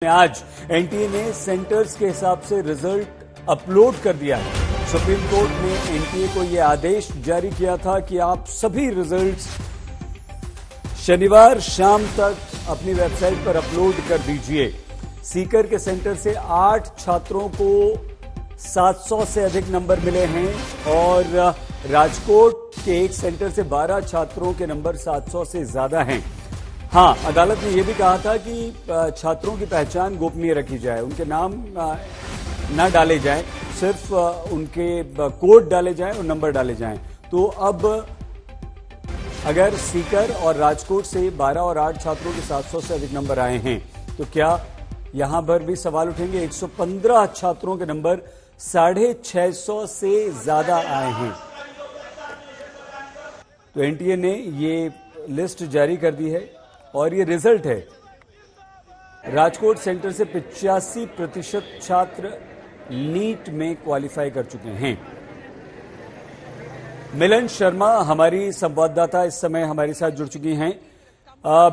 आज एनटीए ने सेंटर्स के हिसाब से रिजल्ट अपलोड कर दिया है। सुप्रीम कोर्ट ने एनटीए को यह आदेश जारी किया था कि आप सभी रिजल्ट्स शनिवार शाम तक अपनी वेबसाइट पर अपलोड कर दीजिए। सीकर के सेंटर से 8 छात्रों को 700 से अधिक नंबर मिले हैं और राजकोट के एक सेंटर से 12 छात्रों के नंबर 700 से ज्यादा हैं। हाँ, अदालत ने यह भी कहा था कि छात्रों की पहचान गोपनीय रखी जाए, उनके नाम न डाले जाएं, सिर्फ उनके कोड डाले जाएं और नंबर डाले जाएं। तो अब अगर सीकर और राजकोट से 12 और 8 छात्रों के 700 से अधिक नंबर आए हैं तो क्या यहां पर भी सवाल उठेंगे? 115 छात्रों के नंबर 650 से ज्यादा आए हैं। तो एनटीए ने ये लिस्ट जारी कर दी है और ये रिजल्ट है। राजकोट सेंटर से 85% छात्र नीट में क्वालिफाई कर चुके हैं। मिलन शर्मा हमारी संवाददाता इस समय हमारे साथ जुड़ चुकी हैं।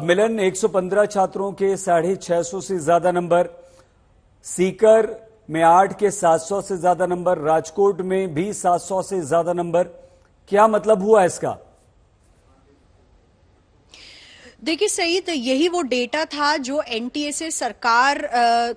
मिलन, 115 छात्रों के 650 से ज्यादा नंबर, सीकर में 8 के 700 से ज्यादा नंबर, राजकोट में भी 700 से ज्यादा नंबर, क्या मतलब हुआ इसका? देखिए सईद, यही वो डेटा था जो एनटीए से सरकार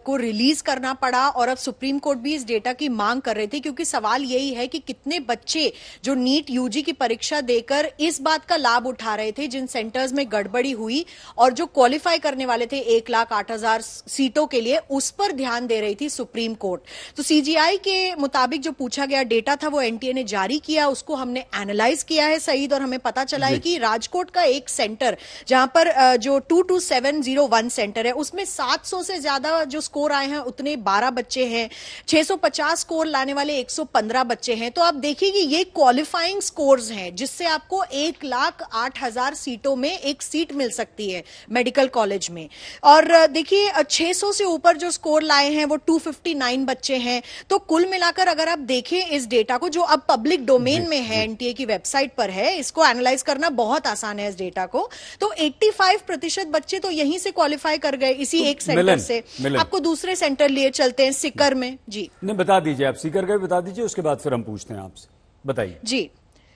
को रिलीज करना पड़ा और अब सुप्रीम कोर्ट भी इस डेटा की मांग कर रहे थे, क्योंकि सवाल यही है कि कितने बच्चे जो नीट यूजी की परीक्षा देकर इस बात का लाभ उठा रहे थे जिन सेंटर्स में गड़बड़ी हुई और जो क्वालिफाई करने वाले थे 1,08,000 सीटों के लिए, उस पर ध्यान दे रही थी सुप्रीम कोर्ट। तो सीजीआई के मुताबिक जो पूछा गया डेटा था वो एनटीए ने जारी किया, उसको हमने एनालाइज किया है सईद, और हमें पता चला है कि राजकोट का एक सेंटर जहां पर जो 22701 सेंटर है उसमें 700 से ज्यादा जो स्कोर आए हैं उतने 12 बच्चे हैं, 650 स्कोर लाने वाले 115 बच्चे हैं। तो आप देखिए कि ये क्वालिफाइंग स्कोर्स हैं जिससे आपको 1,08,000 सीटों में एक सीट मिल सकती है मेडिकल कॉलेज में। और देखिए 600 से ऊपर जो स्कोर लाए हैं वो 259 बच्चे हैं। तो कुल मिलाकर अगर आप देखें इस डेटा को, जो अब पब्लिक डोमेन में है, एनटीए की वेबसाइट पर है, इसको एनालाइज करना बहुत आसान है इस डेटा को, तो 85% बच्चे तो यहीं से क्वालिफाई कर गए इसी एक सेंटर से। आपको दूसरे सेंटर लिए चलते हैं सीकर में। जी नहीं, बता दीजिए, आप सीकर का भी बता दीजिए, उसके बाद फिर हम पूछते हैं आपसे। बताइए।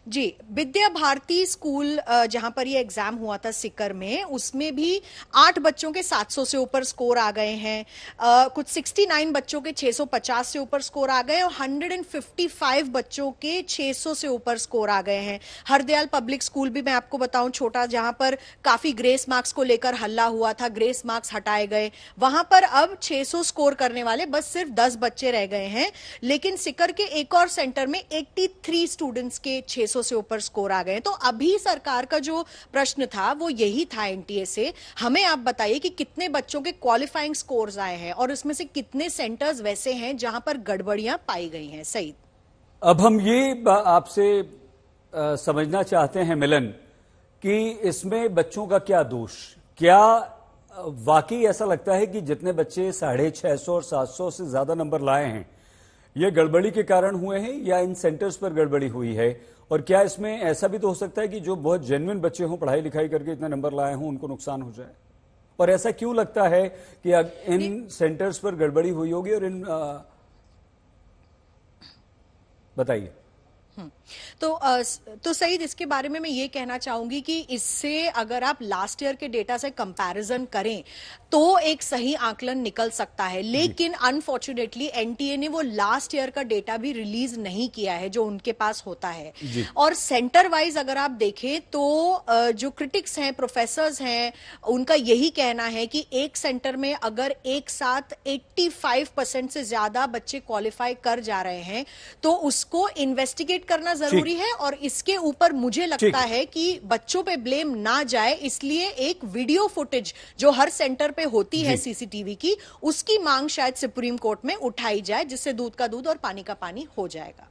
जी, विद्या भारती स्कूल जहां पर ये एग्जाम हुआ था सीकर में, उसमें भी 8 बच्चों के 700 से ऊपर स्कोर आ गए हैं, कुछ 69 बच्चों के 650 से ऊपर स्कोर आ गए और 155 बच्चों के 600 से ऊपर स्कोर आ गए हैं। हरदयाल पब्लिक स्कूल भी मैं आपको बताऊं छोटा, जहां पर काफी ग्रेस मार्क्स को लेकर हल्ला हुआ था, ग्रेस मार्क्स हटाए गए, वहां पर अब 600 स्कोर करने वाले बस सिर्फ 10 बच्चे रह गए हैं। लेकिन सीकर के एक और सेंटर में 83 स्टूडेंट्स के 600 से ऊपर स्कोर आ गए। तो अभी सरकार का जो प्रश्न था वो यही था एनटीए से, हमें आप बताइए कि कितने बच्चों के क्वालिफाइंग स्कोर्स आए हैं और इसमें से कितने सेंटर्स वैसे हैं जहां पर गड़बड़ियां पाई गई हैं। सईद, अब हम ये आपसे समझना चाहते हैं मिलन कि इसमें बच्चों का क्या दोष? क्या वाकई ऐसा लगता है कि जितने बच्चे 650 और 700 से ज्यादा नंबर लाए हैं ये गड़बड़ी के कारण हुए हैं या इन सेंटर्स पर गड़बड़ी हुई है? और क्या इसमें ऐसा भी तो हो सकता है कि जो बहुत जेन्युइन बच्चे हों, पढ़ाई लिखाई करके इतने नंबर लाए हों, उनको नुकसान हो जाए? और ऐसा क्यों लगता है कि इन सेंटर्स पर गड़बड़ी हुई होगी? और इन बताइए। तो सईद, इसके बारे में मैं ये कहना चाहूंगी कि इससे अगर आप लास्ट ईयर के डेटा से कंपैरिजन करें तो एक सही आकलन निकल सकता है, लेकिन अनफॉर्चुनेटली एनटीए ने वो लास्ट ईयर का डेटा भी रिलीज नहीं किया है जो उनके पास होता है। और सेंटर वाइज अगर आप देखें तो जो क्रिटिक्स हैं, प्रोफेसर्स हैं, उनका यही कहना है कि एक सेंटर में अगर एक साथ 85% से ज्यादा बच्चे क्वालिफाई कर जा रहे हैं तो उसको इन्वेस्टिगेट करना जरूरी है। और इसके ऊपर मुझे लगता है कि बच्चों पे ब्लेम ना जाए, इसलिए एक वीडियो फुटेज जो हर सेंटर पे होती है सीसीटीवी की, उसकी मांग शायद सुप्रीम कोर्ट में उठाई जाए, जिससे दूध का दूध और पानी का पानी हो जाएगा।